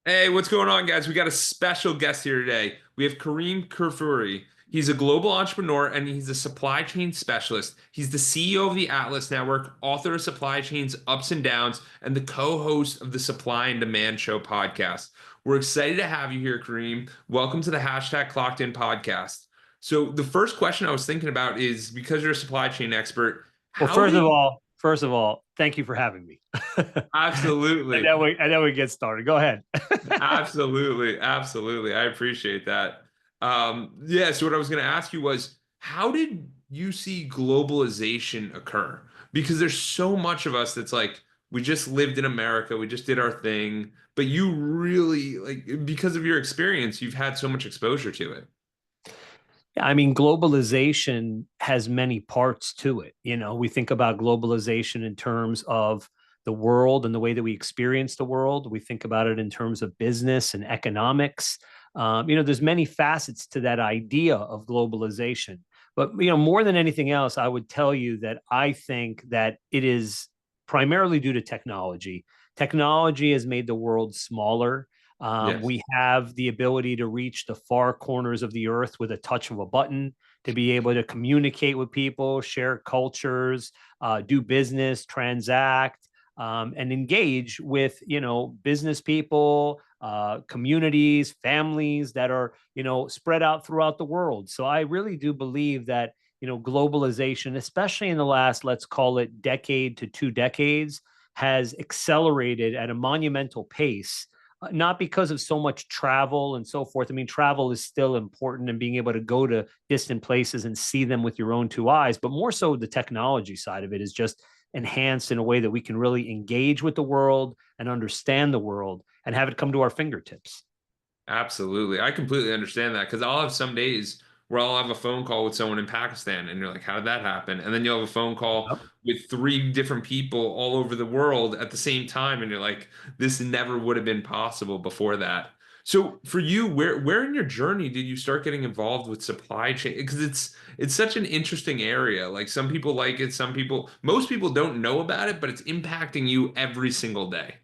Hey, what's going on, guys? We got a special guest here today. We have Kerim Kfuri. He's a global entrepreneur and he's a supply chain specialist. He's the CEO of the Atlas Network, author of Supply Chain's Ups and Downs, and the co-host of the Supply and Demand Show podcast. We're excited to have you here, Kareem. Welcome to the #Clockedin podcast. So the first question I was thinking about is because you're a supply chain expert, Well, how did first of all, thank you for having me. And absolutely. then we get started. Go ahead. Absolutely, absolutely. I appreciate that. Yeah, so what I was going to ask you was, how did you see globalization occur? Because there's so much of us that's like, we just lived in America, we just did our thing, but you really, like, because of your experience, you've had so much exposure to it. Yeah, I mean, globalization has many parts to it. We think about globalization in terms of the world and the way that we experience the world. We think about it in terms of business and economics. There's many facets to that idea of globalization. But more than anything else, I would tell you that I think that it is primarily due to technology. Technology has made the world smaller. Yes. We have the ability to reach the far corners of the earth with a touch of a button, to be able to communicate with people, share cultures, do business, transact, and engage with business people, communities, families that are spread out throughout the world. So I really do believe that globalization, especially in the last, let's call it decade to 2 decades, has accelerated at a monumental pace, not because of so much travel and so forth. I mean, travel is still important and being able to go to distant places and see them with your own two eyes, but more so the technology side of it is just enhanced in a way that we can really engage with the world and understand the world and have it come to our fingertips. Absolutely. I completely understand that because I'll have some days where I'll have a phone call with someone in Pakistan and you're like, how did that happen? And then you'll have a phone call Yep. with three different people all over the world at the same time. And you're like, this never would have been possible before that. So for you, where in your journey did you start getting involved with supply chain? Because it's such an interesting area. Like some people like it, most people don't know about it, but it's impacting you every single day.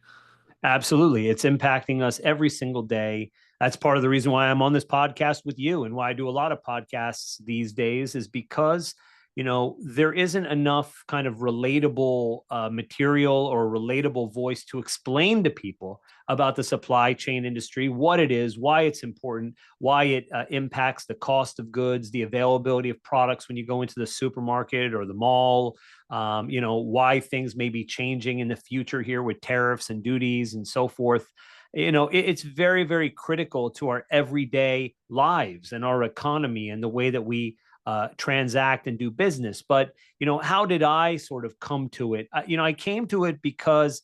Absolutely. It's impacting us every single day. That's part of the reason why I'm on this podcast with you and why I do a lot of podcasts these days is because, there isn't enough kind of relatable material or relatable voice to explain to people about the supply chain industry, what it is, why it's important, why it impacts the cost of goods, the availability of products when you go into the supermarket or the mall, why things may be changing in the future here with tariffs and duties and so forth. It's very, very critical to our everyday lives and our economy and the way that we transact and do business. But, how did I sort of come to it? I came to it because,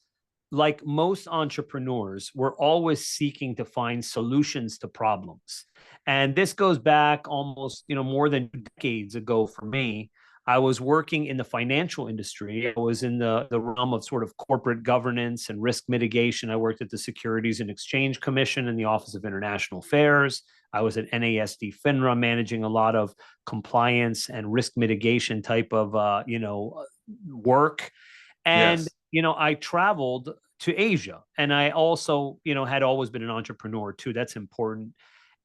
like most entrepreneurs, we're always seeking to find solutions to problems. And this goes back almost, more than decades ago for me. I was working in the financial industry. I was in the realm of sort of corporate governance and risk mitigation. I worked at the Securities and Exchange Commission in the Office of International Affairs. I was at NASD FINRA managing a lot of compliance and risk mitigation type of work. And Yes. I traveled to Asia, and I also had always been an entrepreneur too. That's important.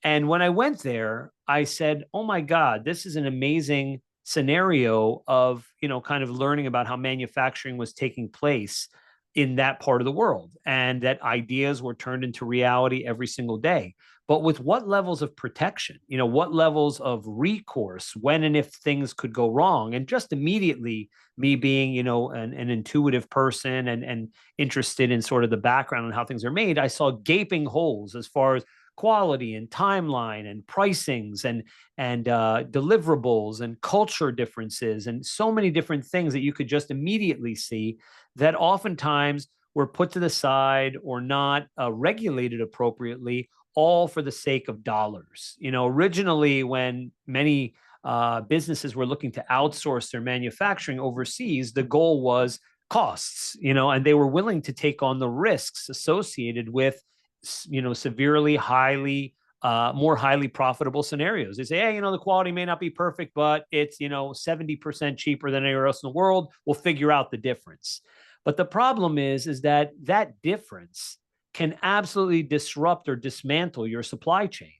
And when I went there, I said, "Oh my God, this is an amazing scenario of, kind of learning about how manufacturing was taking place in that part of the world and that ideas were turned into reality every single day. But with what levels of protection, what levels of recourse when and if things could go wrong?" And just immediately, me being, an intuitive person and interested in sort of the background and how things are made, I saw gaping holes as far as quality and timeline and pricings and deliverables and culture differences and so many different things that you could just immediately see that oftentimes were put to the side or not regulated appropriately, all for the sake of dollars. Originally, when many businesses were looking to outsource their manufacturing overseas, the goal was costs, and they were willing to take on the risks associated with, severely, highly, more highly profitable scenarios. They say, hey, the quality may not be perfect, but it's, 70% cheaper than anywhere else in the world. We'll figure out the difference. But the problem is that that difference can absolutely disrupt or dismantle your supply chain.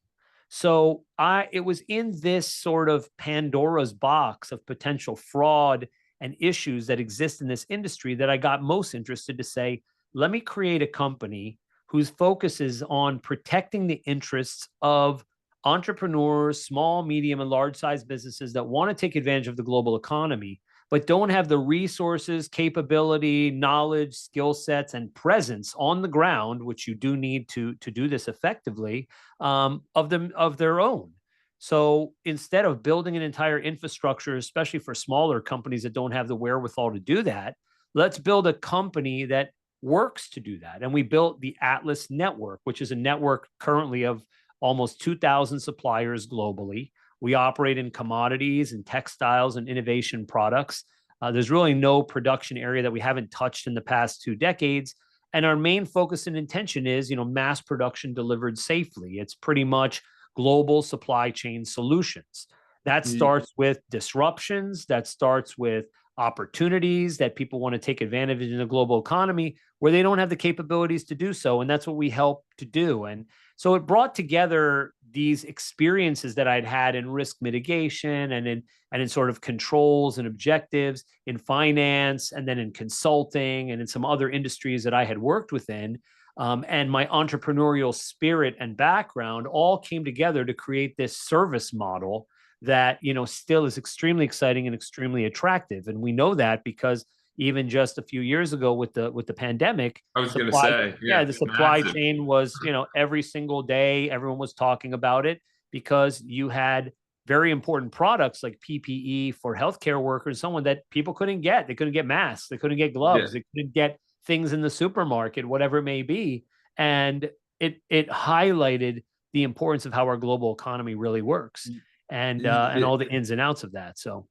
So it was in this sort of Pandora's box of potential fraud and issues that exist in this industry that I got most interested to say, let me create a company whose focus is on protecting the interests of entrepreneurs, small, medium, and large size businesses that want to take advantage of the global economy, but don't have the resources, capability, knowledge, skill sets, and presence on the ground, which you do need to do this effectively, of their own. So instead of building an entire infrastructure, especially for smaller companies that don't have the wherewithal to do that, let's build a company that works to do that. And we built the Atlas Network, which is a network currently of almost 2,000 suppliers globally. We operate in commodities and textiles and innovation products. There's really no production area that we haven't touched in the past 2 decades. And our main focus and intention is, mass production delivered safely. It's pretty much global supply chain solutions. That starts with disruptions, that starts with opportunities that people want to take advantage of in the global economy where they don't have the capabilities to do so. And that's what we help to do. And so it brought together these experiences that I'd had in risk mitigation and in sort of controls and objectives in finance, and then in consulting and in some other industries that I had worked within. And my entrepreneurial spirit and background all came together to create this service model that still is extremely exciting and extremely attractive. And we know that because even just a few years ago with the pandemic, I was going to say, yeah, the supply massive. chain was, every single day everyone was talking about it, because you had very important products like PPE for healthcare workers, someone that people couldn't get. They couldn't get masks, they couldn't get Yeah. gloves, they couldn't get things in the supermarket, whatever it may be. And it highlighted the importance of how our global economy really works, and all the ins and outs of that. So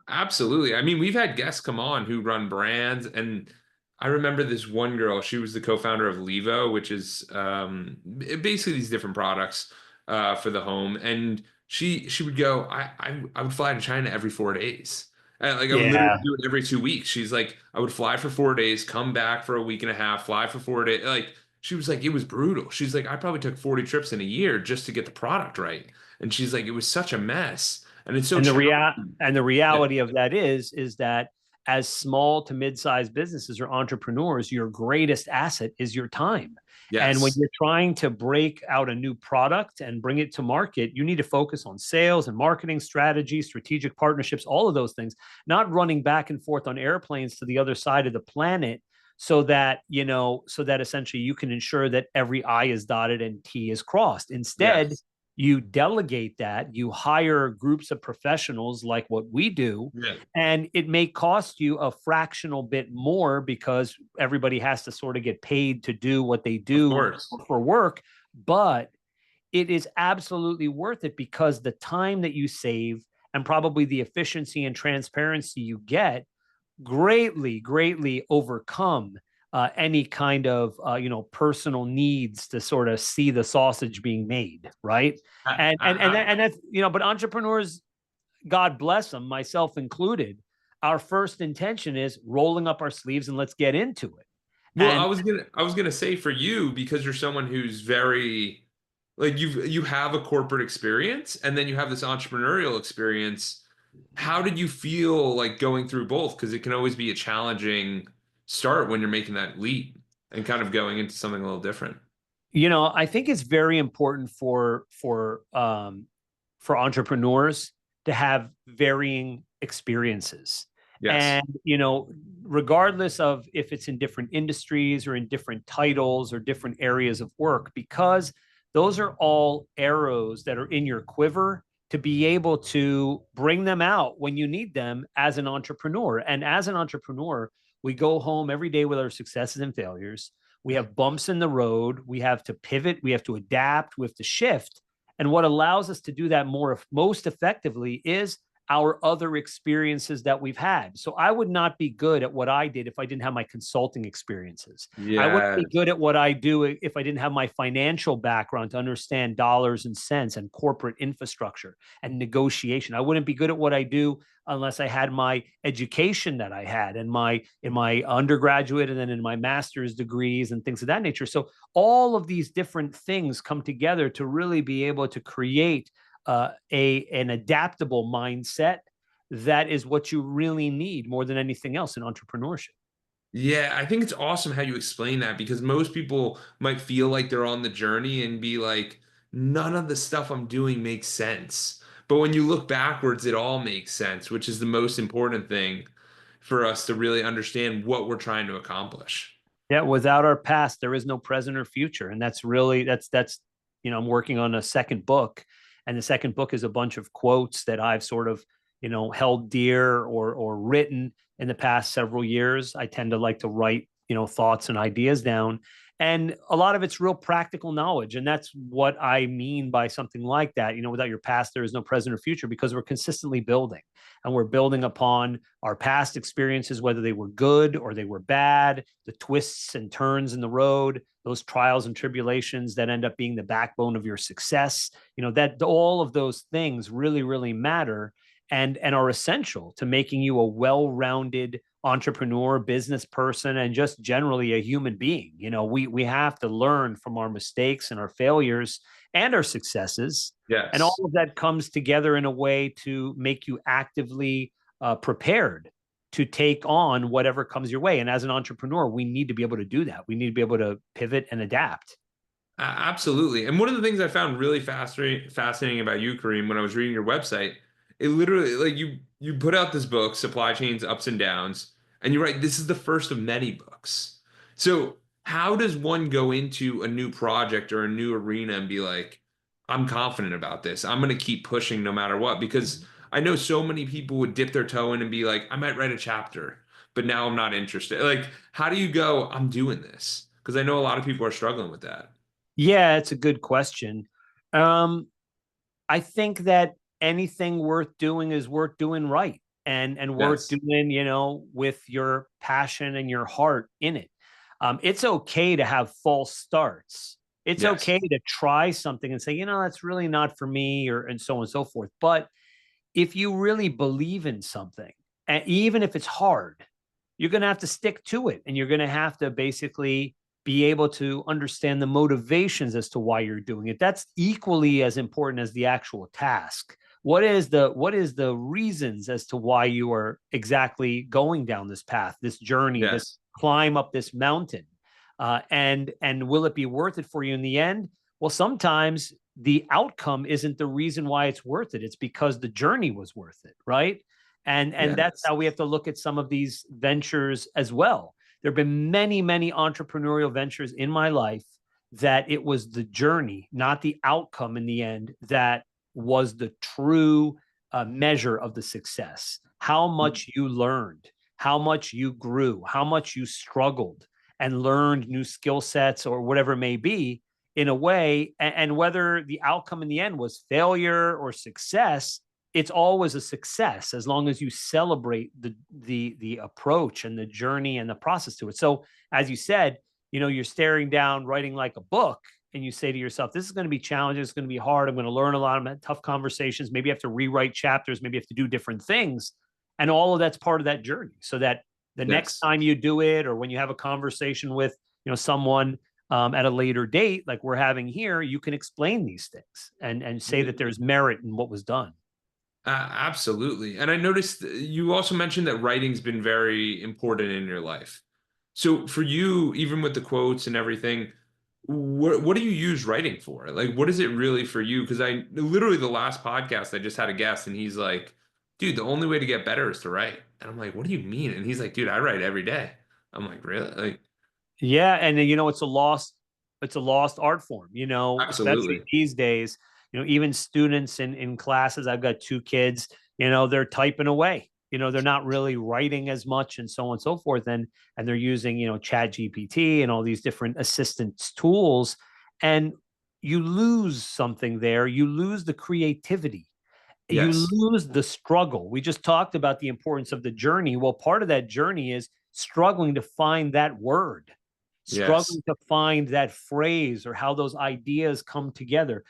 Absolutely. I mean, we've had guests come on who run brands, and I remember this one girl. She was the co-founder of Levo, which is basically these different products for the home. And she would go, I would fly to China every 4 days. Like I would literally yeah, do it every 2 weeks. She's like, I would fly for 4 days, come back for a week and a half, fly for 4 days. Like she was like, it was brutal. She's like, I probably took 40 trips in a year just to get the product right. And she's like, it was such a mess. And it's so and challenging. the Yeah. reality of that is that as small to mid-sized businesses or entrepreneurs, your greatest asset is your time. And when Yes. you're trying to break out a new product and bring it to market, you need to focus on sales and marketing strategy, strategic partnerships, all of those things, not running back and forth on airplanes to the other side of the planet, so that essentially you can ensure that every I is dotted and T is crossed. Instead, Yes. you delegate that, you hire groups of professionals like what we do, Yeah. and it may cost you a fractional bit more because everybody has to sort of get paid to do what they Of do course. for work. But it is absolutely worth it, because the time that you save and probably the efficiency and transparency you get greatly overcome any kind of personal needs to sort of see the sausage being made, right? And that's but entrepreneurs, God bless them, myself included, our first intention is rolling up our sleeves and let's get into it. Well, And I was gonna say for you, because you're someone who's very like you have a corporate experience and then you have this entrepreneurial experience. How did you feel like going through both? Because it can always be a challenging start when you're making that leap and kind of going into something a little different. I think it's very important for entrepreneurs to have varying experiences. Yes. And, regardless of if it's in different industries or in different titles or different areas of work, because those are all arrows that are in your quiver to be able to bring them out when you need them as an entrepreneur. And as an entrepreneur, we go home every day with our successes and failures. We have bumps in the road. We have to pivot. We have to adapt. We have to shift. And what allows us to do that most effectively is our other experiences that we've had. So I would not be good at what I did if I didn't have my consulting experiences. I wouldn't be Yes. good at what I do if I didn't have my financial background to understand dollars and cents and corporate infrastructure and negotiation. I wouldn't be good at what I do unless I had my education that I had and my in my undergraduate and then in my master's degrees and things of that nature. So all of these different things come together to really be able to create an adaptable mindset that is what you really need more than anything else in entrepreneurship. Yeah, I think it's awesome how you explain that because most people might feel like they're on the journey and be like, none of the stuff I'm doing makes sense. But when you look backwards, it all makes sense, which is the most important thing for us to really understand what we're trying to accomplish. Yeah, without our past, there is no present or future, and that's really that's I'm working on a second book, and the second book is a bunch of quotes that I've sort of held dear or written in the past several years. I tend to like to write thoughts and ideas down, and a lot of it's real practical knowledge, and that's what I mean by something like that. Without your past, there is no present or future because we're consistently building, and we're building upon our past experiences, whether they were good or they were bad, the twists and turns in the road, those trials and tribulations that end up being the backbone of your success. That all of those things really, really matter and are essential to making you a well-rounded entrepreneur, business person, and just generally a human being. We have to learn from our mistakes and our failures and our successes, and all Yes. of that comes together in a way to make you actively prepared to take on whatever comes your way. And as an entrepreneur, we need to be able to do that. We need to be able to pivot and adapt. Absolutely. And one of the things I found really fascinating about you, Kareem, when I was reading your website, it literally like you put out this book, Supply Chains Ups and Downs, and you're right, this is the first of many books. So how does one go into a new project or a new arena and be like, I'm confident about this. I'm going to keep pushing no matter what? Because I know so many people would dip their toe in and be like, I might write a chapter, but now I'm not interested. Like, how do you go, I'm doing this? Because I know a lot of people are struggling with that. Yeah, it's a good question. Um, I think that anything worth doing is worth doing right and worth Yes. doing, with your passion and your heart in it. It's okay to have false starts. It's Yes. okay to try something and say, that's really not for me, or and so on and so forth. But if you really believe in something, and even if it's hard, you're going to have to stick to it, and you're going to have to basically be able to understand the motivations as to why you're doing it. That's equally as important as the actual task. What is the reasons as to why you are exactly going down this path, this journey, this Yes. climb up this mountain, and will it be worth it for you in the end? Well, sometimes the outcome isn't the reason why it's worth it. It's because the journey was worth it, right? And that's Yes. how we have to look at some of these ventures as well. There have been many, many entrepreneurial ventures in my life that it was the journey, not the outcome in the end, that was the true measure of the success. How much you learned, how much you grew, how much you struggled and learned new skill sets or whatever it may be in a way. And whether the outcome in the end was failure or success, it's always a success as long as you celebrate the approach and the journey and the process to it. So as you said, you're staring down writing like a book, and you say to yourself, this is going to be challenging, it's going to be hard, I'm going to learn a lot of tough conversations, maybe you have to rewrite chapters, maybe you have to do different things, and all of that's part of that journey, so that the next Yes. time you do it, or when you have a conversation with someone at a later date like we're having here, you can explain these things and say that there's merit in what was done. Absolutely. And I noticed you also mentioned that writing's been very important in your life. So for you, even with the quotes and everything, what do you use writing for? Like, what is it really for you? Because I literally the last podcast I just had a guest and he's like, dude, the only way to get better is to write. And I'm like, what do you mean? And he's like, dude, I write every day. I'm like, really? Like, Yeah, and it's a lost art form, especially absolutely. these days. Even students in classes, I've got two kids, they're typing away. They're not really writing as much and so on and so forth. And they're using, Chat GPT and all these different assistance tools. And you lose something there. You lose the creativity You Yes. lose the struggle. We just talked about the importance of the journey. Well, part of that journey is struggling to find that word, Yes. struggling to find that phrase or how those ideas come together.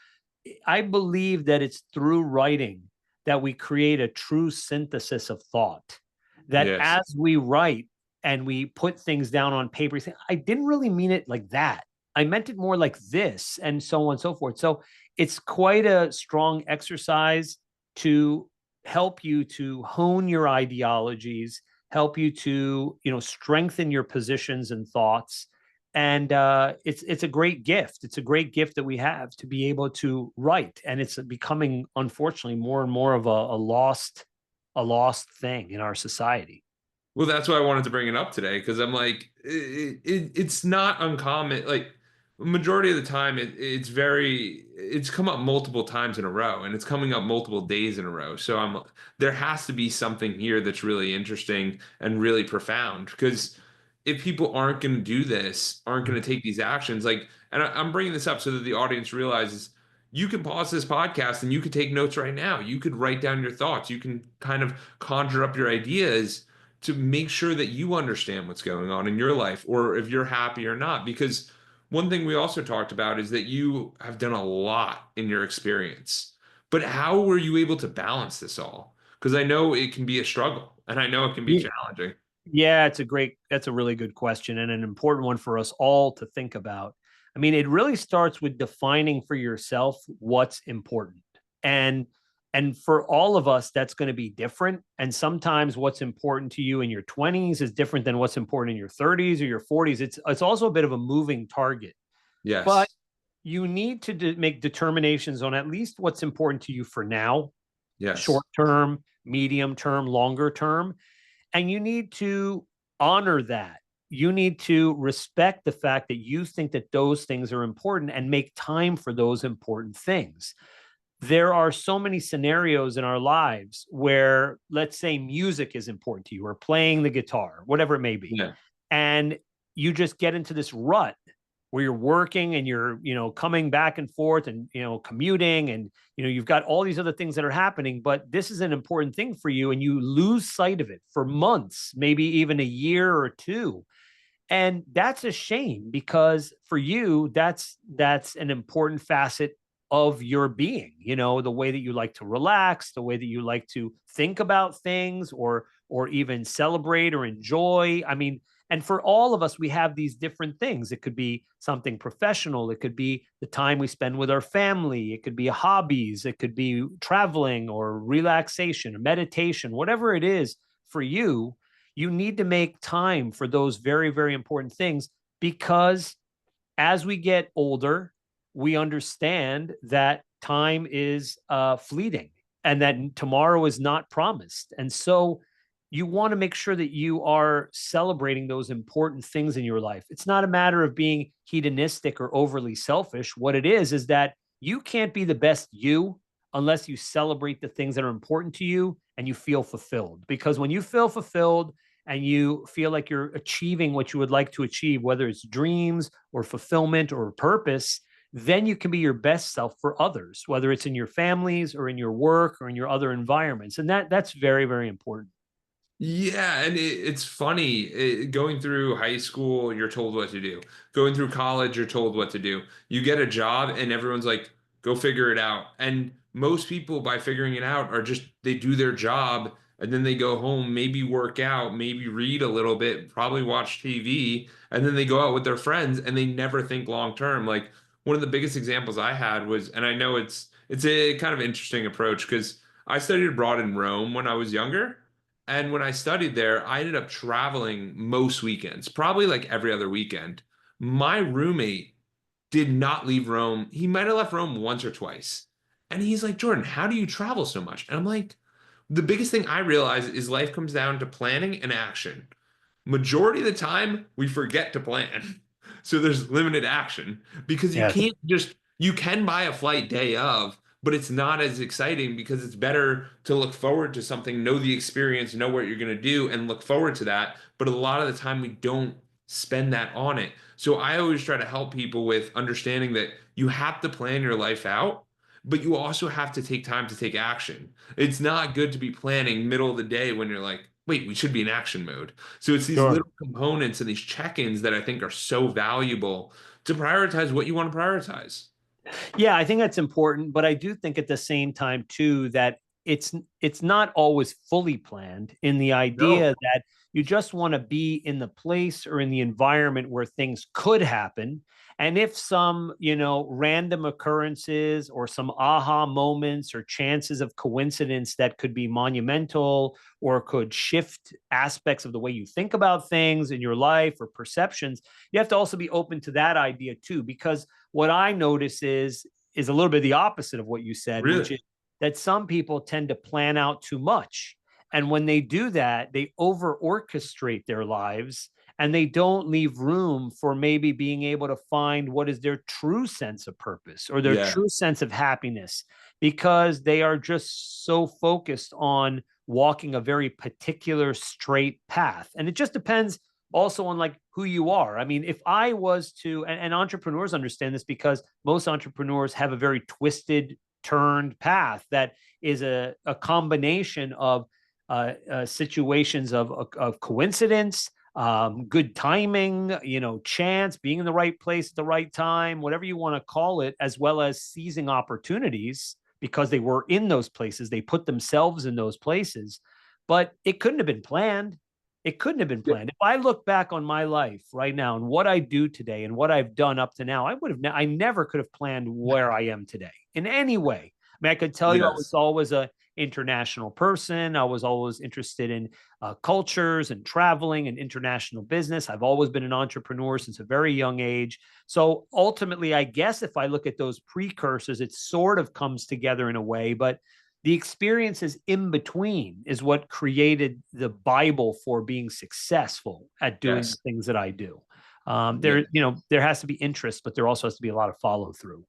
I believe that it's through writing that we create a true synthesis of thought. That Yes. as we write and we put things down on paper, you say, I didn't really mean it like that. I meant it more like this, and so on and so forth. So it's quite a strong exercise to help you to hone your ideologies, help you to, strengthen your positions and thoughts. And it's a great gift. It's a great gift that we have to be able to write, and it's becoming, unfortunately, more and more of a lost thing in our society. Well, that's why I wanted to bring it up today because I'm like, it's not uncommon. Like, majority of the time, it's come up multiple times in a row, and it's coming up multiple days in a row. So there has to be something here that's really interesting and really profound. Because if people aren't going to do this, aren't going to take these actions, like, and I'm bringing this up so that the audience realizes you can pause this podcast and you could take notes right now. You could write down your thoughts. You can kind of conjure up your ideas to make sure that you understand what's going on in your life or if you're happy or not. Because one thing we also talked about is that you have done a lot in your experience. But how were you able to balance this all? Because I know it can be a struggle and I know it can be Yeah, challenging. yeah, that's a really good question and an important one for us all to think about. I mean, it really starts with defining for yourself what's important. And and for all of us, that's going to be different. And sometimes what's important to you in your 20s is different than what's important in your 30s or your 40s. It's also a bit of a moving target. But Yes. you need to make determinations on at least what's important to you for now, Yes. short term, medium term, longer term, and you need to honor that. You need to respect the fact that you think that those things are important and make time for those important things. There are so many scenarios in our lives where, let's say, music is important to you or playing the guitar, whatever it may be. Yeah. And you just get into this rut where you're working and you're, coming back and forth and, commuting and, you've got all these other things that are happening, but this is an important thing for you and you lose sight of it for months, maybe even a year or two. And that's a shame because for you, that's an important facet of your being, the way that you like to relax, the way that you like to think about things or even celebrate or enjoy. I mean, and for all of us, we have these different things. It could be something professional, it could be the time we spend with our family, it could be hobbies, it could be traveling or relaxation or meditation, whatever it is for you. You need to make time for those very, very important things because as we get older, we understand that time is fleeting and that tomorrow is not promised. And so you want to make sure that you are celebrating those important things in your life. It's not a matter of being hedonistic or overly selfish. What it is that you can't be the best you unless you celebrate the things that are important to you and you feel fulfilled. Because when you feel fulfilled, and you feel like you're achieving what you would like to achieve, whether it's dreams or fulfillment or purpose, then you can be your best self for others, whether it's in your families or in your work or in your other environments. And that's very, very important. Yeah, and it's funny. Going through high school, you're told what to do. Going through college, you're told what to do. You get a job, and everyone's like, go figure it out. And most people, by figuring it out, are just they do their job and then they go home, maybe work out, maybe read a little bit, probably watch TV, and then they go out with their friends and they never think long term. Like one of the biggest examples I had was, and I know it's a kind of interesting approach because I studied abroad in Rome when I was younger. And when I studied there, I ended up traveling most weekends, probably like every other weekend. My roommate did not leave Rome. He might have left Rome once or twice. And he's like, Jordan, how do you travel so much? And I'm like, the biggest thing I realize is life comes down to planning and action. Majority of the time, we forget to plan. So there's limited action because you Yes. can't just, you can buy a flight day of, but it's not as exciting because it's better to look forward to something, know the experience, know what you're going to do, and look forward to that. But a lot of the time, we don't spend that on it. So I always try to help people with understanding that you have to plan your life out but you also have to take time to take action. It's not good to be planning middle of the day when you're like, wait, we should be in action mode. So it's these Sure. little components and these check-ins that I think are so valuable to prioritize what you want to prioritize. Yeah, I think that's important, but I do think at the same time too that it's not always fully planned in the No. idea that you just want to be in the place or in the environment where things could happen. And if some, random occurrences or some aha moments or chances of coincidence that could be monumental or could shift aspects of the way you think about things in your life or perceptions, you have to also be open to that idea too, because what I notice is a little bit the opposite of what you said, which Really? is that some people tend to plan out too much. And when they do that, they over orchestrate their lives and they don't leave room for maybe being able to find what is their true sense of purpose or their Yeah. true sense of happiness because they are just so focused on walking a very particular straight path. And it just depends also on like who you are. I mean, if I was to, and entrepreneurs understand this because most entrepreneurs have a very twisted, turned path that is a combination of situations of coincidence, good timing, chance, being in the right place at the right time, whatever you want to call it, as well as seizing opportunities because they were in those places. They put themselves in those places, but it couldn't have been planned. It couldn't have been Yeah. planned. If I look back on my life right now and what I do today and what I've done up to now, I never could have planned where I am today in any way. I mean, I could tell you I was Yes. always a international person. I was always interested in cultures and traveling and international business. I've always been an entrepreneur since a very young age. So ultimately, I guess if I look at those precursors, it sort of comes together in a way, but the experiences in between is what created the Bible for being successful at doing the Yes. things that I do. Yeah. There has to be interest, but there also has to be a lot of follow through.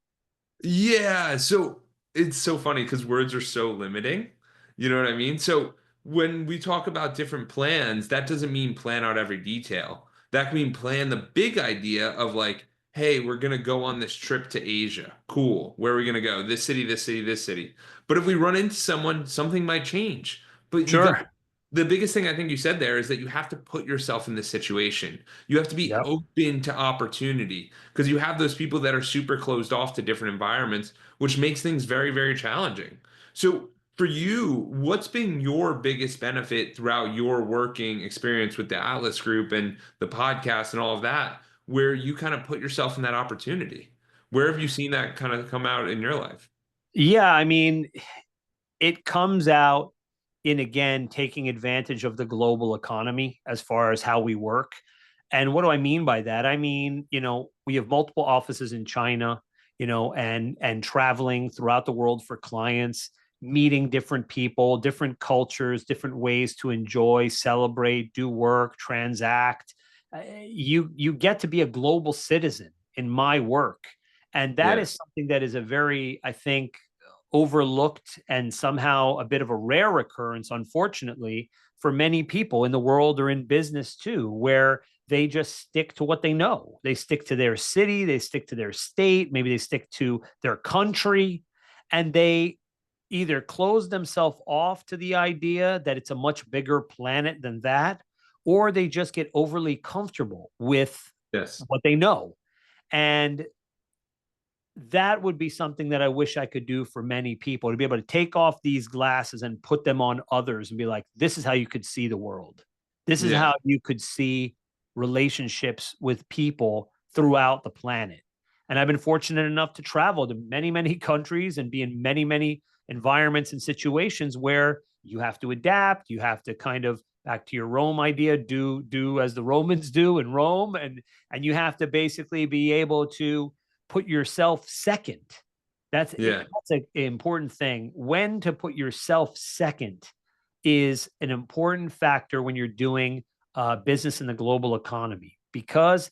Yeah, so it's so funny because words are so limiting. You know what I mean? So when we talk about different plans, that doesn't mean plan out every detail. That can mean plan the big idea of like, hey, we're gonna go on this trip to Asia. Cool. Where are we gonna go? This city, this city, this city. But if we run into someone, something might change. But you got Sure. the biggest thing I think you said there is that you have to put yourself in this situation. You have to be Yep. open to opportunity because you have those people that are super closed off to different environments, which makes things very, very challenging. So, for you, what's been your biggest benefit throughout your working experience with the Atlas Group and the podcast and all of that, where you kind of put yourself in that opportunity? Where have you seen that kind of come out in your life? Yeah. I mean, it comes out in again taking advantage of the global economy as far as how we work. And what do I mean by that? I mean, we have multiple offices in China, and traveling throughout the world for clients, meeting different people, different cultures, different ways to enjoy, celebrate, do work, transact. You get to be a global citizen in my work. And that Yeah. is something that is a very, I think, overlooked and somehow a bit of a rare occurrence, unfortunately, for many people in the world or in business too, where they just stick to what they know. They stick to their city, they stick to their state, maybe they stick to their country, and they either close themselves off to the idea that it's a much bigger planet than that, or they just get overly comfortable with Yes. what they know. And that would be something that I wish I could do for many people to be able to take off these glasses and put them on others and be like, this is how you could see the world. This is Yeah. how you could see relationships with people throughout the planet. And I've been fortunate enough to travel to many, many countries and be in many, many environments and situations where you have to adapt. You have to kind of back to your Rome idea, do as the Romans do in Rome, and you have to basically be able to put yourself second. Yeah. That's an important thing. When to put yourself second is an important factor when you're doing business in the global economy because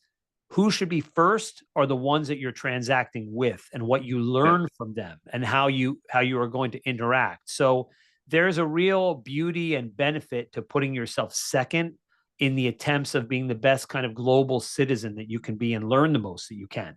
who should be first are the ones that you're transacting with and what you Yeah. learn from them and how you are going to interact. So there's a real beauty and benefit to putting yourself second in the attempts of being the best kind of global citizen that you can be and learn the most that you can.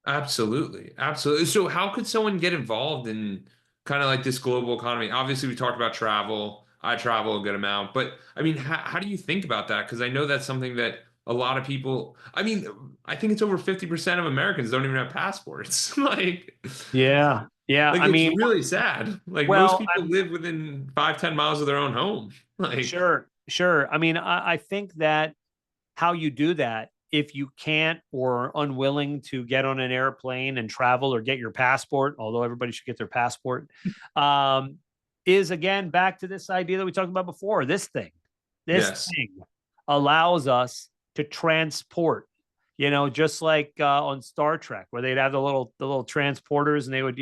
Absolutely. Absolutely. So how could someone get involved in kind of like this global economy? Obviously, we talked about travel. I travel a good amount, but I mean, how do you think about that? Because I know that's something that a lot of people, I mean, I think it's over 50% of Americans don't even have passports. Yeah. Yeah. Like I it's mean, really sad. Like most well, people live within 5, 10 miles of their own home. Like, sure, sure. I mean, I think that how you do that, if you can't or are unwilling to get on an airplane and travel or get your passport, although everybody should get their passport, um, is again back to this idea that we talked about before. This yes. thing allows us to transport. Just like on Star Trek, where they'd have the little transporters, and they would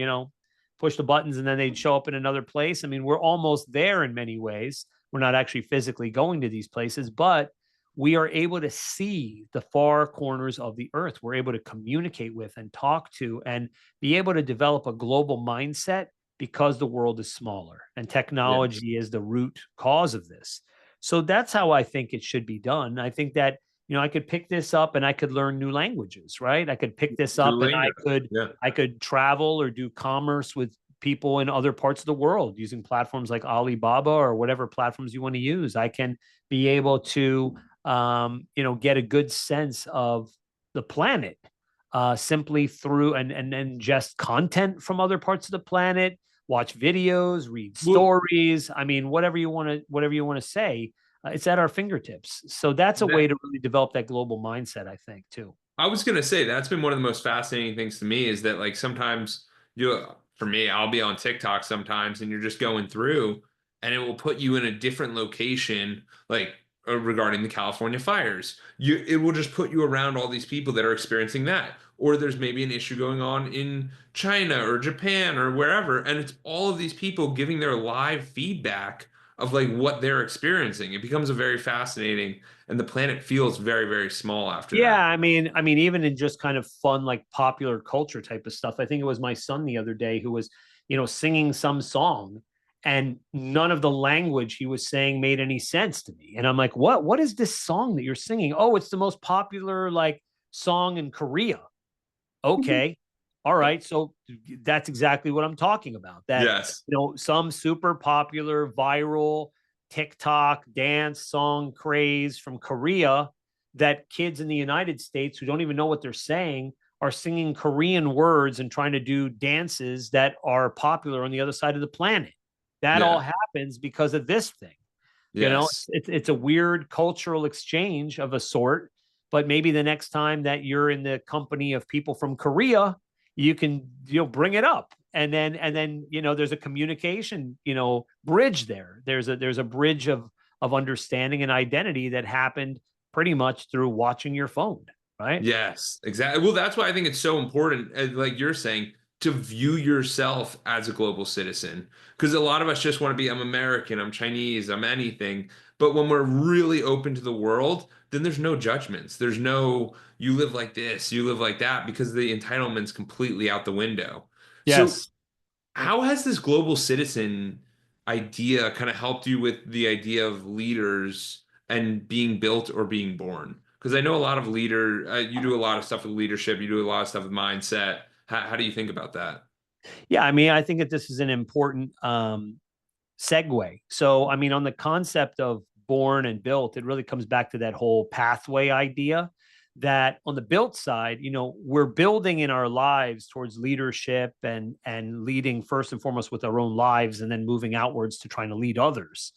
push the buttons, and then they'd show up in another place. I mean, we're almost there in many ways. We're not actually physically going to these places, but we are able to see the far corners of the earth. We're able to communicate with and talk to and be able to develop a global mindset because the world is smaller and Yes. technology is the root cause of this. So that's how I think it should be done. I think that, I could pick this up and I could learn new languages, right? I could pick this up and Duolingo. Yeah. I could travel or do commerce with people in other parts of the world using platforms like Alibaba or whatever platforms you want to use. I can be able to get a good sense of the planet simply through and ingest content from other parts of the planet, watch videos, read Well, stories. I mean, whatever you want to say, it's at our fingertips. So that's a way that to really develop that global mindset, I think, too. I was gonna say that's been one of the most fascinating things to me is that like sometimes for me, I'll be on TikTok sometimes and you're just going through and it will put you in a different location, like regarding the California fires. It will just put you around all these people that are experiencing that. Or there's maybe an issue going on in China or Japan or wherever, and it's all of these people giving their live feedback of like what they're experiencing. It becomes a very fascinating and the planet feels very, very small after Yeah, that. I mean, even in just kind of fun, like popular culture type of stuff. I think it was my son the other day who was, singing some song, and none of the language he was saying made any sense to me. And I'm like, what? What is this song that you're singing? Oh, it's the most popular like song in Korea. Okay. All right. So that's exactly what I'm talking about. That, Yes. some super popular viral TikTok dance song craze from Korea that kids in the United States who don't even know what they're saying are singing Korean words and trying to do dances that are popular on the other side of the planet. That all Yeah. happens because of this thing. Yes. It's a weird cultural exchange of a sort, but maybe the next time that you're in the company of people from Korea, you can bring it up, and then there's a communication bridge there. There's a bridge of understanding and identity that happened pretty much through watching your phone, right? Yes, exactly. Well, that's why I think it's so important, like you're saying, to view yourself as a global citizen. Because a lot of us just want to be, I'm American, I'm Chinese, I'm anything. But when we're really open to the world, then there's no judgments. There's no, you live like this, you live like that, because the entitlement's completely out the window. So Yes. how has this global citizen idea kind of helped you with the idea of leaders and being built or being born? Because I know a lot of you do a lot of stuff with leadership, you do a lot of stuff with mindset. How do you think about that? Yeah, I mean, I think that this is an important segue. So, I mean, on the concept of born and built, it really comes back to that whole pathway idea that on the built side, we're building in our lives towards leadership and leading first and foremost with our own lives and then moving outwards to trying to lead others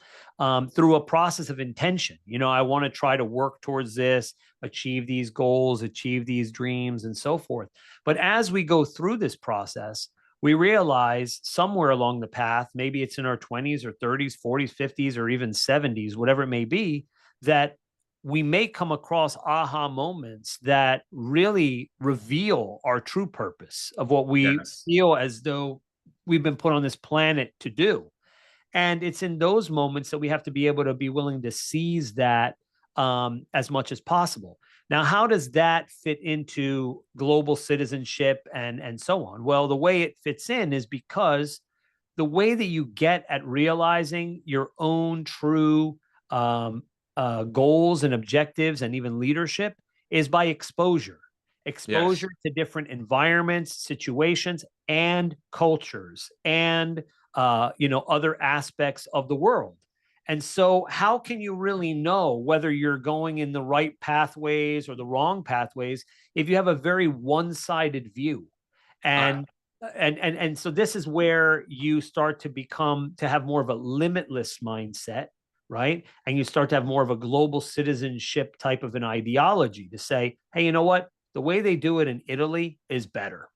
through a process of intention. I want to try to work towards this, achieve these goals, achieve these dreams, and so forth. But as we go through this process, we realize somewhere along the path, maybe it's in our 20s or 30s, 40s, 50s, or even 70s, whatever it may be, that we may come across aha moments that really reveal our true purpose of what we Yes. feel as though we've been put on this planet to do. And it's in those moments that we have to be able to be willing to seize that as much as possible. Now, how does that fit into global citizenship and so on? Well, the way it fits in is because the way that you get at realizing your own true goals and objectives and even leadership is by exposure. exposure Yes. to different environments, situations, and cultures, and other aspects of the world. And so, how can you really know whether you're going in the right pathways or the wrong pathways if you have a very one-sided view? I, And and so this is where you start to have more of a limitless mindset, right? And you start to have more of a global citizenship type of an ideology to say, hey, you know what? The way they do it in Italy is better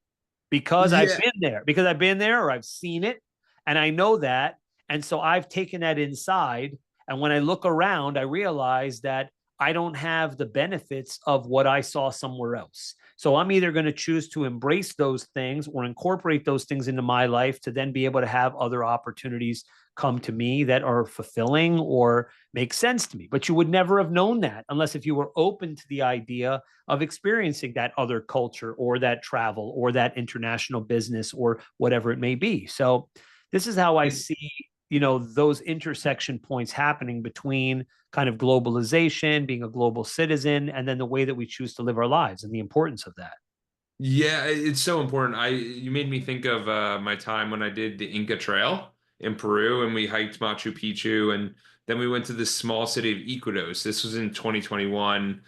yeah. because I've been there or I've seen it and I know that. And so I've taken that inside. And when I look around, I realize that I don't have the benefits of what I saw somewhere else. So I'm either going to choose to embrace those things or incorporate those things into my life to then be able to have other opportunities come to me that are fulfilling or make sense to me. But you would never have known that unless if you were open to the idea of experiencing that other culture or that travel or that international business or whatever it may be. So this is how I see, those intersection points happening between kind of globalization, being a global citizen, and then the way that we choose to live our lives and the importance of that. Yeah, it's so important. You made me think of my time when I did the Inca Trail in Peru and we hiked Machu Picchu and then we went to this small city of Iquitos. This was in 2021.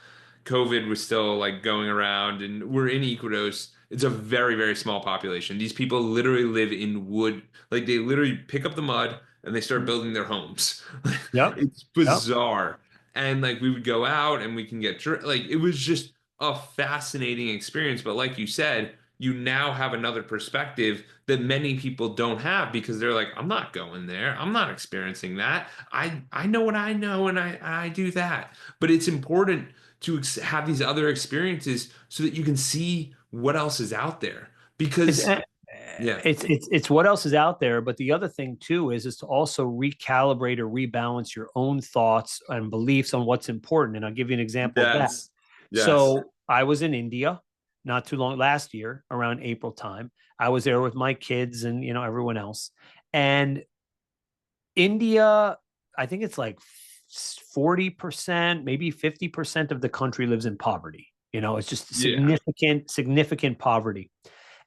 COVID was still like going around and we're in Iquitos. It's a very, very small population. These people literally live in wood. Like they literally pick up the mud and they start building their homes. Yep. It's Yep. bizarre. And like we would go out and we can get like it was just a fascinating experience. But like you said, you now have another perspective that many people don't have because they're like, I'm not going there. I'm not experiencing that. I know what I know and I do that. But it's important to have these other experiences so that you can see what else is out there. It's Because eh, yeah, it's what else is out there, but the other thing too is to also recalibrate or rebalance your own thoughts and beliefs on what's important. And I'll give you an example of that. yes, yes, So I was in India not too long last year around April time. I was there with my kids and everyone else. And India, I think it's like 40%, maybe 50% of the country lives in poverty. It's just yeah, significant poverty.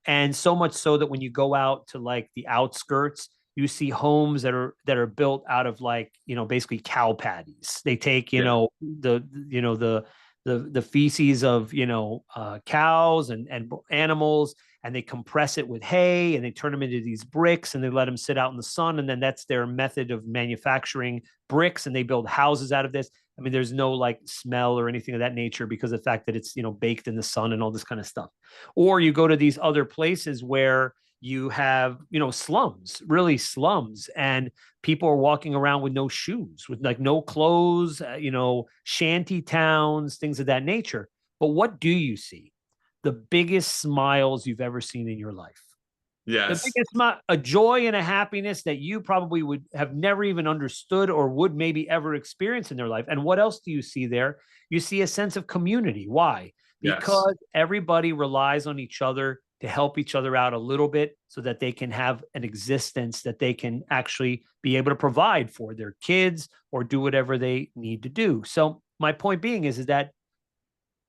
And so much so that when you go out to like the outskirts, you see homes that are built out of like basically cow patties. They take yeah. the feces of cows and animals, and they compress it with hay and they turn them into these bricks and they let them sit out in the sun, and then that's their method of manufacturing bricks, and they build houses out of this. I mean, there's no like smell or anything of that nature because of the fact that it's baked in the sun and all this kind of stuff. Or you go to these other places where you have slums, really slums, and people are walking around with no shoes, with like no clothes, shanty towns, things of that nature. But what do you see? The biggest smiles you've ever seen in your life. The Yes. biggest smile, a joy and a happiness that you probably would have never even understood or would maybe ever experience in their life. And what else do you see there? You see a sense of community. Why? Yes. Because everybody relies on each other to help each other out a little bit so that they can have an existence that they can actually be able to provide for their kids or do whatever they need to do. So my point being is that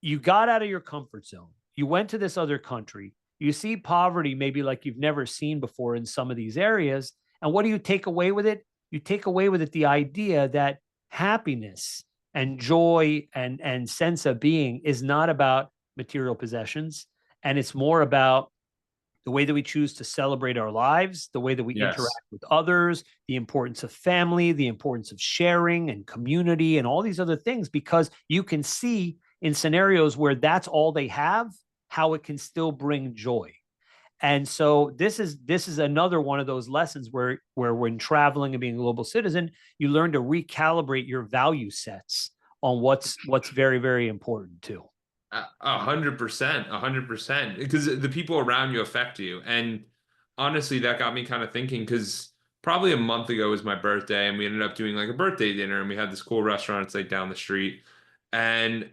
you got out of your comfort zone. You went to this other country. You see poverty maybe like you've never seen before in some of these areas. And what do you take away with it? You take away with it the idea that happiness and joy and sense of being is not about material possessions. And it's more about the way that we choose to celebrate our lives, the way that we Yes. interact with others, the importance of family, the importance of sharing and community, and all these other things, because you can see in scenarios where that's all they have, how it can still bring joy. And so this is another one of those lessons where when traveling and being a global citizen, you learn to recalibrate your value sets on what's very, very important too. 100%, 100%. Because the people around you affect you. And honestly, that got me kind of thinking because probably a month ago was my birthday, and we ended up doing like a birthday dinner, and we had this cool restaurant. It's like down the street. And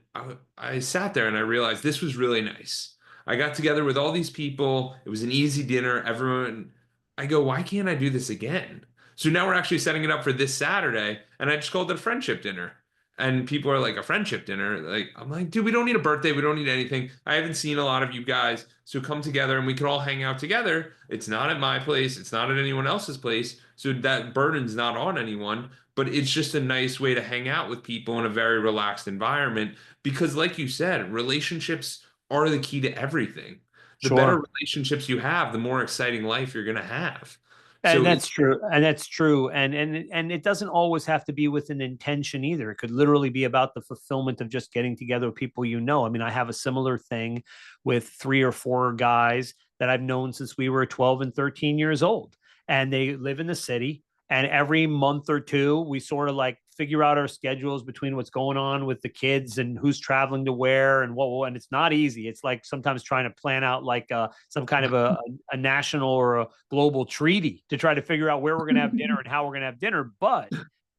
I sat there and I realized this was really nice. I got together with all these people. It was an easy dinner. Everyone, I go, why can't I do this again? So now we're actually setting it up for this Saturday, and I just called it a friendship dinner. And people are like, a friendship dinner. Like, I'm like, dude, we don't need a birthday. We don't need anything. I haven't seen a lot of you guys. So come together and we can all hang out together. It's not at my place. It's not at anyone else's place. So that burden's not on anyone. But it's just a nice way to hang out with people in a very relaxed environment. Because, like you said, relationships are the key to everything. The better Sure. relationships you have, the more exciting life you're going to have. And So that's true. And that's true. And it doesn't always have to be with an intention either. It could literally be about the fulfillment of just getting together with people you know. I mean, I have a similar thing with 3 or 4 guys that I've known since we were 12 and 13 years old. And they live in the city. And every month or two, we sort of like figure out our schedules between what's going on with the kids and who's traveling to where and what. And it's not easy. It's like sometimes trying to plan out like some kind of a national or a global treaty to try to figure out where we're going to have dinner and how we're going to have dinner. But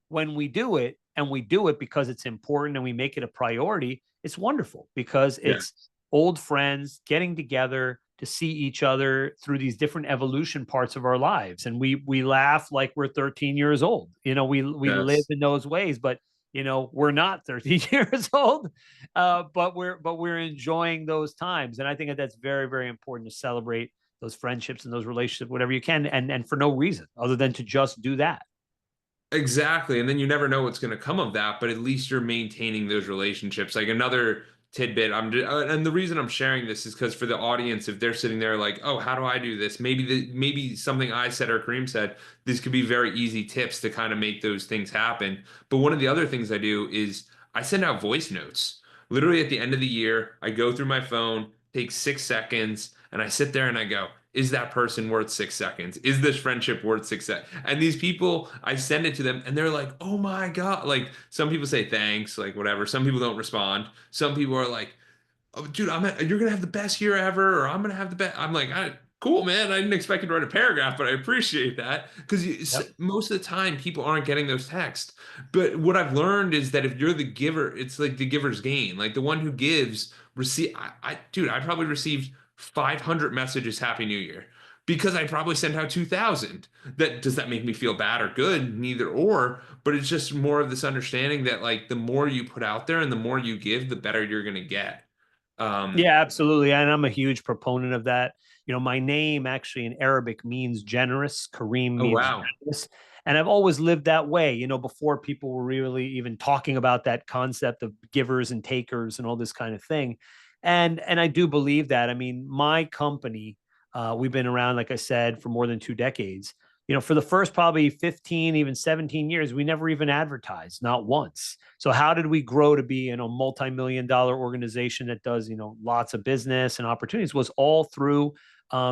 when we do it, and we do it because it's important and we make it a priority, it's wonderful because yeah, it's old friends getting together to see each other through these different evolution parts of our lives. And we laugh like we're 13 years old. We live yes. in those ways, but we're not 13 years old, but we're enjoying those times. And I think that that's very, very important to celebrate those friendships and those relationships, whatever you can, and for no reason other than to just do that. Exactly. And then you never know what's going to come of that, but at least you're maintaining those relationships. Like another tidbit, and the reason I'm sharing this is because for the audience, if they're sitting there like, oh, how do I do this? Maybe something I said or Kareem said, this could be very easy tips to kind of make those things happen. But one of the other things I do is I send out voice notes. Literally at the end of the year, I go through my phone, take 6 seconds, and I sit there and I go, is that person worth 6 seconds? Is this friendship worth 6 seconds? And these people, I send it to them and they're like, oh my God. Like some people say thanks, like whatever. Some people don't respond. Some people are like, oh, dude, you're gonna have the best year ever, or I'm gonna have the best. I'm like, cool, man. I didn't expect you to write a paragraph, but I appreciate that because Yep. most of the time people aren't getting those texts. But what I've learned is that if you're the giver, it's like the giver's gain. Like the one who gives, receive. Dude, I probably received 500 messages Happy New Year because I probably sent out 2,000. That does that make me feel bad or good? Neither or. But it's just more of this understanding that like the more you put out there and the more you give, the better you're gonna get. Um, Yeah, absolutely. And I'm a huge proponent of that. My name actually in Arabic means generous. Kareem oh means wow. generous. And I've always lived that way, before people were really even talking about that concept of givers and takers and all this kind of thing. And I do believe that. I mean, my company, we've been around, like I said, for more than 2 decades. For the first probably 15, even 17 years, we never even advertised, not once. So how did we grow to be, multi-million dollar organization that does, lots of business and opportunities? Was all through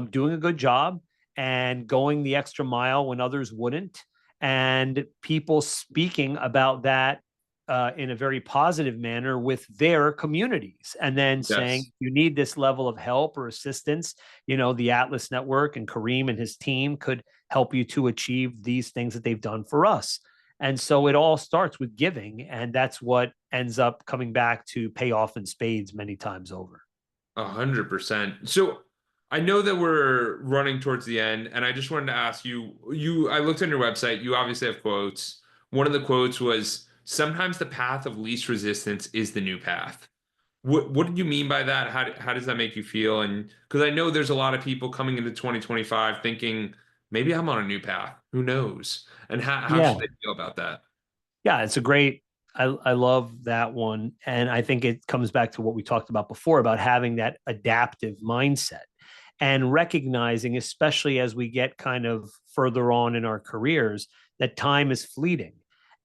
doing a good job and going the extra mile when others wouldn't, and people speaking about that in a very positive manner with their communities, and then saying, Yes. you need this level of help or assistance, the Atlas Network and Kareem and his team could help you to achieve these things that they've done for us. And so it all starts with giving, and that's what ends up coming back to pay off in spades many times over. 100%. So I know that we're running towards the end, and I just wanted to ask you, I looked on your website, you obviously have quotes. One of the quotes was, sometimes the path of least resistance is the new path. What did you mean by that? How does that make you feel? And because I know there's a lot of people coming into 2025 thinking, maybe I'm on a new path. Who knows? And how Yeah. should they feel about that? Yeah, it's a great. I love that one, and I think it comes back to what we talked about before about having that adaptive mindset and recognizing, especially as we get kind of further on in our careers, that time is fleeting,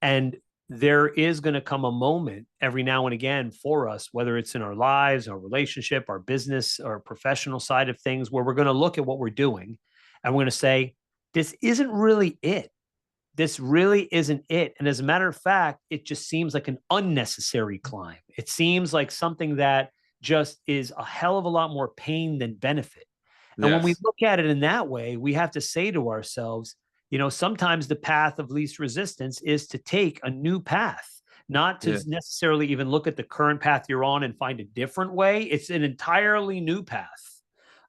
and there is going to come a moment every now and again for us, whether it's in our lives, our relationship, our business, our professional side of things, where we're going to look at what we're doing and we're going to say, this isn't really it. This really isn't it. And as a matter of fact, it just seems like an unnecessary climb. It seems like something that just is a hell of a lot more pain than benefit. And when we Yes. look at it in that way, we have to say to ourselves, sometimes the path of least resistance is to take a new path, not to Yeah. necessarily even look at the current path you're on and find a different way. It's an entirely new path.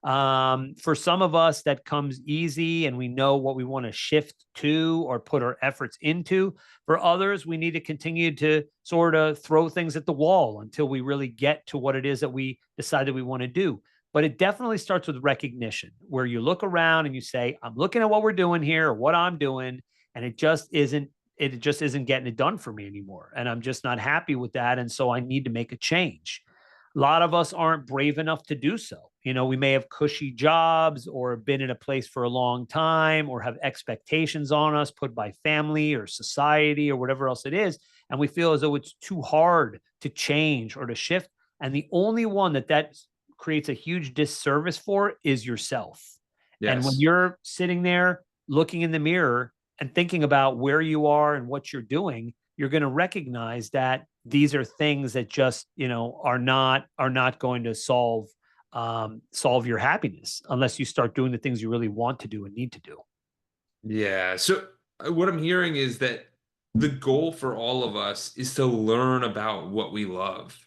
For some of us, that comes easy and we know what we want to shift to or put our efforts into. For others, we need to continue to sort of throw things at the wall until we really get to what it is that we decide that we want to do. But it definitely starts with recognition, where you look around and you say, I'm looking at what we're doing here, or what I'm doing, and it just isn't getting it done for me anymore. And I'm just not happy with that. And so I need to make a change. A lot of us aren't brave enough to do so. We may have cushy jobs or been in a place for a long time or have expectations on us put by family or society or whatever else it is. And we feel as though it's too hard to change or to shift. And the only one that creates a huge disservice for is yourself. And when Yes. you're sitting there looking in the mirror and thinking about where you are and what you're doing, you're going to recognize that these are things that just are not going to solve your happiness unless you start doing the things you really want to do and need to do. Yeah. So what I'm hearing is that the goal for all of us is to learn about what we love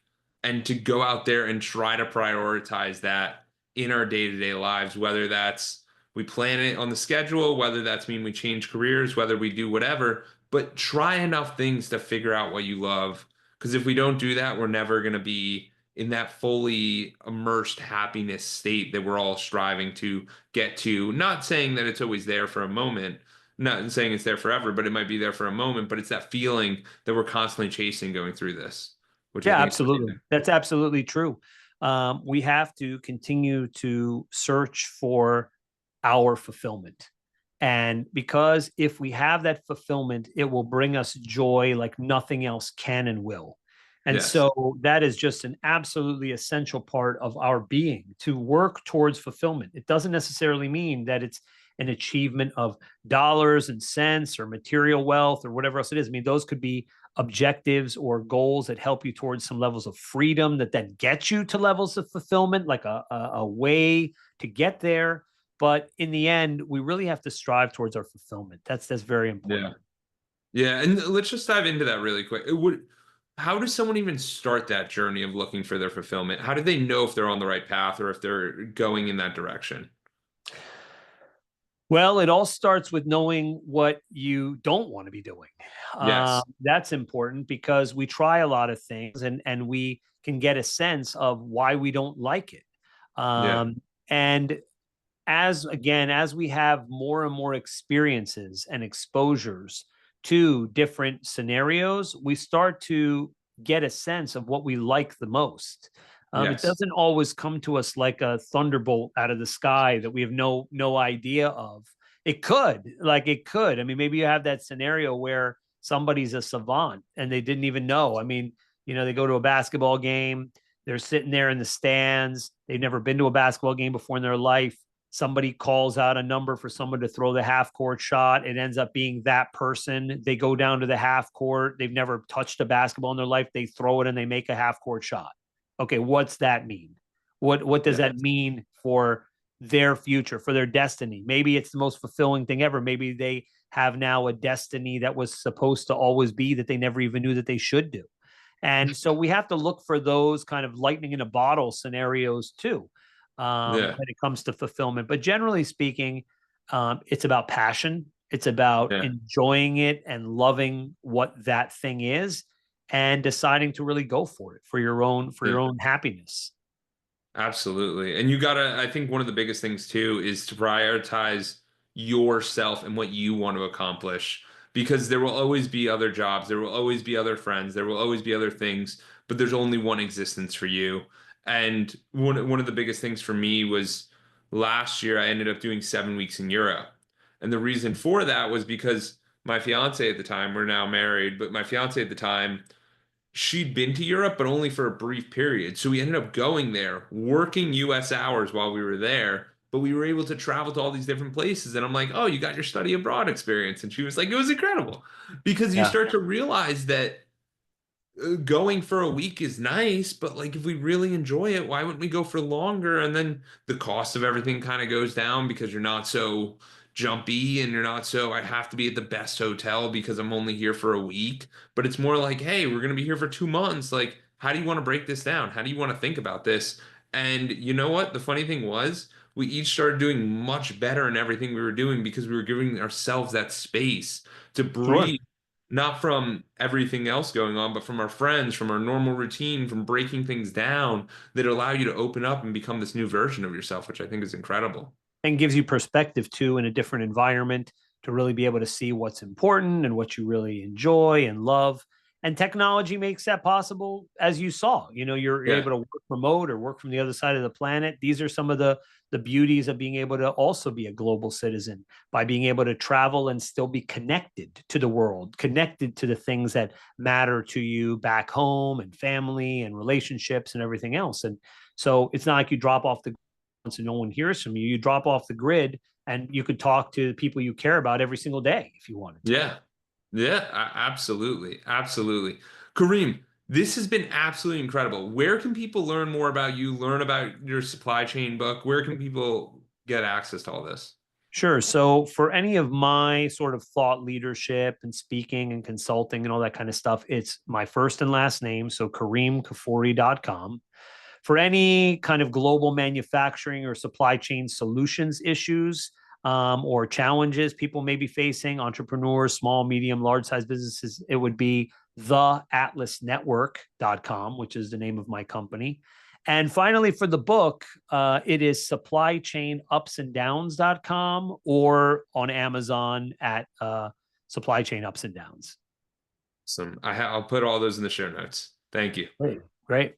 and to go out there and try to prioritize that in our day-to-day lives, whether that's we plan it on the schedule, whether that's mean we change careers, whether we do whatever, but try enough things to figure out what you love. Because if we don't do that, we're never going to be in that fully immersed happiness state that we're all striving to get to. Not saying that it's always there for a moment, not saying it's there forever, but it might be there for a moment. But it's that feeling that we're constantly chasing going through this, which I Yeah, think is absolutely. amazing. That's absolutely true. We have to continue to search for our fulfillment. And because if we have that fulfillment, it will bring us joy like nothing else can and will. And Yes. so that is just an absolutely essential part of our being to work towards fulfillment. It doesn't necessarily mean that it's an achievement of dollars and cents or material wealth or whatever else it is. I mean, those could be objectives or goals that help you towards some levels of freedom that then get you to levels of fulfillment, like a way to get there. But in the end, we really have to strive towards our fulfillment. That's very Yeah. important. Yeah. And let's just dive into that really quick. It would, how does someone even start that journey of looking for their fulfillment? How do they know if they're on the right path or if they're going in that direction? Well, it all starts with knowing what you don't want to be doing. Yes. That's important because we try a lot of things and we can get a sense of why we don't like it. Yeah. And as we have more and more experiences and exposures to different scenarios, we start to get a sense of what we like the most. It Yes. doesn't always come to us like a thunderbolt out of the sky that we have no idea of. It could. I mean, maybe you have that scenario where somebody's a savant and they didn't even know. I mean, they go to a basketball game, they're sitting there in the stands, they've never been to a basketball game before in their life. Somebody calls out a number for someone to throw the half court shot. It ends up being that person. They go down to the half court. They've never touched a basketball in their life. They throw it and they make a half court shot. Okay, what's that mean? What does Yeah. that mean for their future, for their destiny? Maybe it's the most fulfilling thing ever. Maybe they have now a destiny that was supposed to always be that they never even knew that they should do. And so we have to look for those kind of lightning in a bottle scenarios too, Yeah. when it comes to fulfillment. But generally speaking, it's about passion. It's about Yeah. enjoying it and loving what that thing is, and deciding to really go for it for Yeah. your own happiness. Absolutely. And you gotta, I think one of the biggest things too is to prioritize yourself and what you want to accomplish because there will always be other jobs, there will always be other friends, there will always be other things, but there's only one existence for you. And one of the biggest things for me was last year I ended up doing 7 weeks in Europe. And the reason for that was because my fiance at the time, we're now married, but my fiance at the time she'd been to Europe, but only for a brief period. So we ended up going there, working US hours while we were there, but we were able to travel to all these different places. And I'm like, oh, you got your study abroad experience. And she was like, it was incredible because you Yeah. start to realize that going for a week is nice, but like if we really enjoy it, why wouldn't we go for longer? And then the cost of everything kind of goes down because you're not so jumpy and you're not so I have to be at the best hotel because I'm only here for a week. But it's more like, hey, we're gonna be here for 2 months. Like, how do you want to break this down? How do you want to think about this? And you know what? The funny thing was, we each started doing much better in everything we were doing because we were giving ourselves that space to Sure. breathe, not from everything else going on, but from our friends, from our normal routine, from breaking things down that allow you to open up and become this new version of yourself, which I think is incredible. And gives you perspective too in a different environment to really be able to see what's important and what you really enjoy and love. And technology makes that possible, as you saw. You're Yeah. able to work remote or work from the other side of the planet. These are some of the beauties of being able to also be a global citizen by being able to travel and still be connected to the world, connected to the things that matter to you back home and family and relationships and everything else. And so it's not like you drop off the and no one hears from you. You drop off the grid and you could talk to the people you care about every single day if you wanted to. Yeah. Yeah, absolutely. Absolutely. Kareem, this has been absolutely incredible. Where can people learn more about you, learn about your supply chain book? Where can people get access to all this? Sure. So, for any of my sort of thought leadership and speaking and consulting and all that kind of stuff, it's my first and last name. So, KareemKfuri.com. For any kind of global manufacturing or supply chain solutions issues or challenges people may be facing, entrepreneurs, small, medium, large size businesses, it would be theatlasnetwork.com, which is the name of my company. And finally, for the book, it is supplychainupsanddowns.com or on Amazon at Supply Chain Ups and Downs. I'll put all those in the show notes. Thank you. Great. Great.